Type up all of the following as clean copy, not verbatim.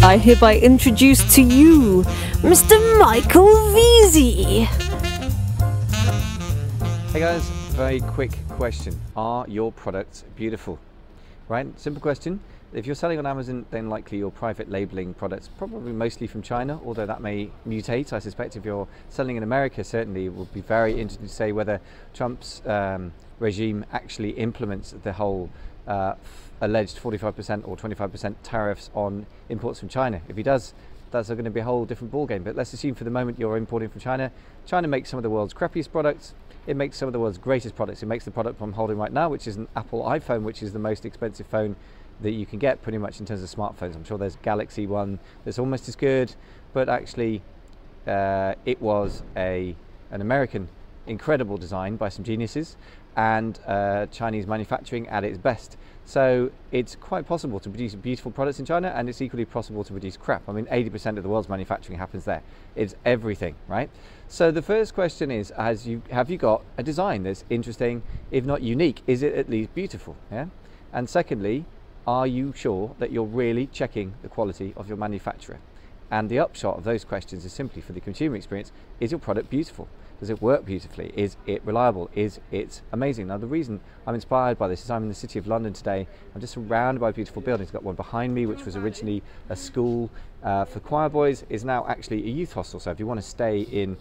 I hereby introduce to you Mr. Michael Veazey. Hey guys, very quick question. Are your products beautiful? Right, simple question. If you're selling on Amazon, then likely you're private labeling products, probably mostly from China, although that may mutate. I suspect if you're selling in America, certainly it would be very interesting to say whether Trump's regime actually implements the whole alleged 45% or 25% tariffs on imports from China. If he does, that's going to be a whole different ballgame. But let's assume for the moment you're importing from China. China makes some of the world's crappiest products. It makes some of the world's greatest products. It makes the product I'm holding right now, which is an Apple iPhone, which is the most expensive phone that you can get pretty much in terms of smartphones. I'm sure there's Galaxy one that's almost as good, but actually it was an American incredible design by some geniuses and Chinese manufacturing at its best. So it's quite possible to produce beautiful products in China, and it's equally possible to produce crap. I mean, 80% of the world's manufacturing happens there. It's everything, right? So the first question is, have you got a design that's interesting, if not unique? Is it at least beautiful? Yeah. And secondly, are you sure that you're really checking the quality of your manufacturer? And the upshot of those questions is simply, for the consumer experience, is your product beautiful? Does it work beautifully? Is it reliable? Is it amazing? Now, the reason I'm inspired by this is I'm in the city of London today. I'm just surrounded by beautiful buildings. I've got one behind me, which was originally a school for choir boys, is now actually a youth hostel. So if you want to stay in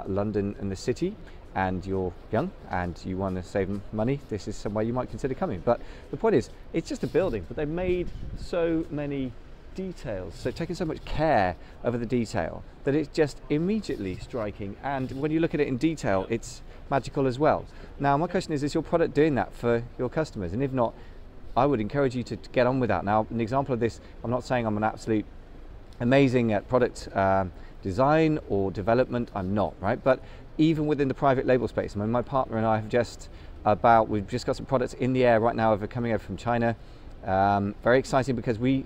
London and the city, and you're young and you want to save money, this is somewhere you might consider coming. But the point is, it's just a building, but they made so many details, so taking so much care over the detail that it's just immediately striking, and when you look at it in detail, it's magical as well. Now, my question is your product doing that for your customers? And if not, I would encourage you to get on with that. Now, an example of this, I'm not saying I'm an absolute amazing at product design or development, I'm not, right? But even within the private label space, I mean, my partner and I have we've just got some products in the air right now coming over from China. Very exciting because we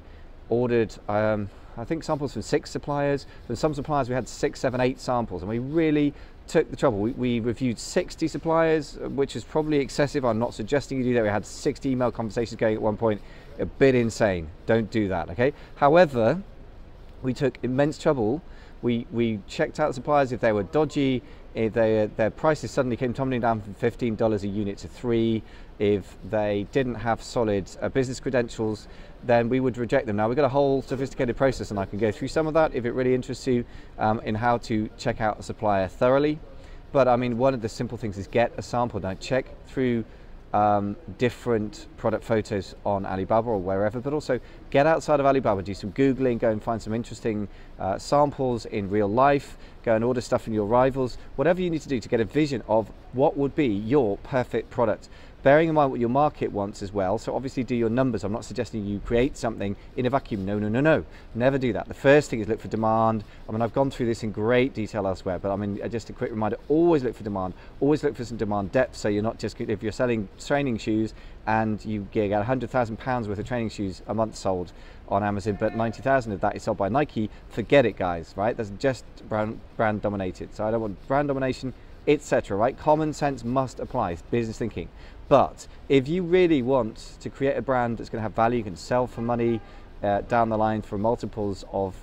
ordered I think samples from 6 suppliers. From some suppliers we had 6, 7, 8 samples, and we really took the trouble. We reviewed 60 suppliers, which is probably excessive. I'm not suggesting you do that. We had 60 email conversations going at one point. A bit insane. Don't do that, okay? However, we took immense trouble. We checked out suppliers if they were dodgy, if their prices suddenly came tumbling down from $15 a unit to $3, if they didn't have solid business credentials, then we would reject them. Now, we've got a whole sophisticated process, and I can go through some of that if it really interests you, in how to check out a supplier thoroughly. But I mean, one of the simple things is get a sample. Now, check through different product photos on Alibaba or wherever, but also get outside of Alibaba, do some Googling, go and find some interesting samples in real life, go and order stuff from your rivals, whatever you need to do to get a vision of what would be your perfect product. Bearing in mind what your market wants as well, so obviously do your numbers. I'm not suggesting you create something in a vacuum. No, no, no, no. Never do that. The first thing is look for demand. I mean, I've gone through this in great detail elsewhere, but I mean, just a quick reminder, always look for demand. Always look for some demand depth, so you're not just, if you're selling training shoes and you get £100,000 worth of training shoes a month sold on Amazon, but 90,000 of that is sold by Nike, forget it, guys, right? That's just brand dominated. So I don't want brand domination, etc., right? Common sense must apply. It's business thinking. But if you really want to create a brand that's going to have value, you can sell for money down the line for multiples of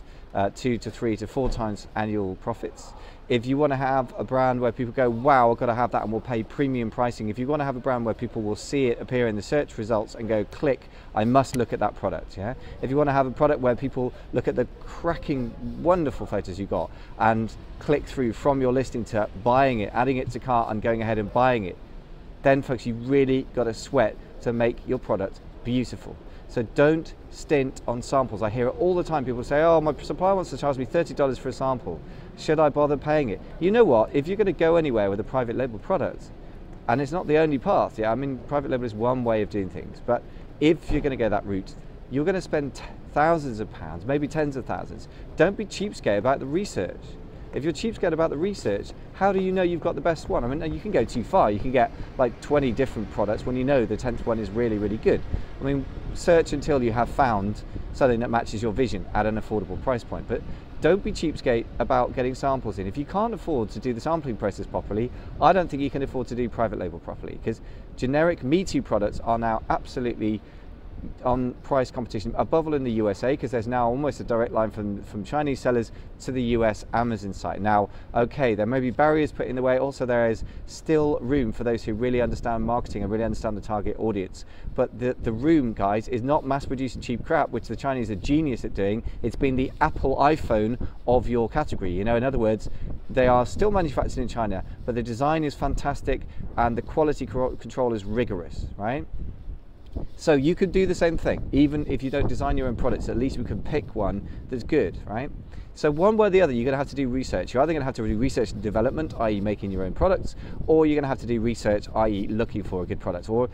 2 to 3 to 4 times annual profits. If you want to have a brand where people go, wow, I've got to have that, and we'll pay premium pricing. If you want to have a brand where people will see it appear in the search results and go, click, I must look at that product. Yeah. If you want to have a product where people look at the cracking, wonderful photos you got and click through from your listing to buying it, adding it to cart and going ahead and buying it, then folks, you really got to sweat to make your product beautiful. So don't stint on samples. I hear it all the time. People say, oh, my supplier wants to charge me $30 for a sample. Should I bother paying it? You know what? If you're going to go anywhere with a private label product, and it's not the only path, yeah, I mean, private label is one way of doing things, but if you're going to go that route, you're going to spend thousands of pounds, maybe tens of thousands. Don't be cheapskate about the research. If you're cheapskate about the research, how do you know you've got the best one? I mean, you can go too far. You can get like 20 different products when you know the 10th one is really, really good. I mean, search until you have found something that matches your vision at an affordable price point. But don't be cheapskate about getting samples in. If you can't afford to do the sampling process properly, I don't think you can afford to do private label properly, because generic Me Too products are now absolutely on price competition, above all in the USA, because there's now almost a direct line from Chinese sellers to the US Amazon site. Now, okay, there may be barriers put in the way. Also, there is still room for those who really understand marketing and really understand the target audience. But the room, guys, is not mass-producing cheap crap, which the Chinese are genius at doing. It's been the Apple iPhone of your category. You know, in other words, they are still manufactured in China, but the design is fantastic and the quality control is rigorous, right? So you could do the same thing. Even if you don't design your own products, at least we can pick one that's good, right? So one way or the other, you're going to have to do research. You're either going to have to do research and development, i.e. making your own products, or you're going to have to do research, i.e. looking for a good product. Or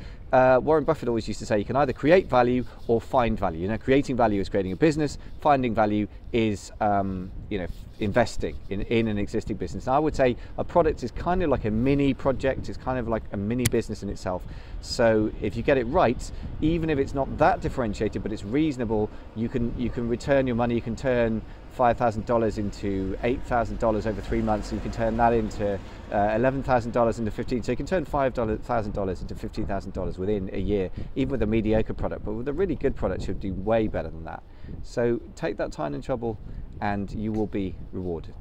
Warren Buffett always used to say you can either create value or find value. You know, creating value is creating a business. Finding value is, you know, investing in an existing business. Now, I would say a product is kind of like a mini project. It's kind of like a mini business in itself. So if you get it right, even if it's not that differentiated, but it's reasonable, you can return your money. You can turn $5,000 into $8,000 over 3 months. You can turn that into $11,000 into 15. So you can turn $5,000 into $15,000 within a year, even with a mediocre product. But with a really good product, you'll do way better than that. So take that time and trouble, and you will be rewarded.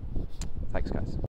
Thanks, guys.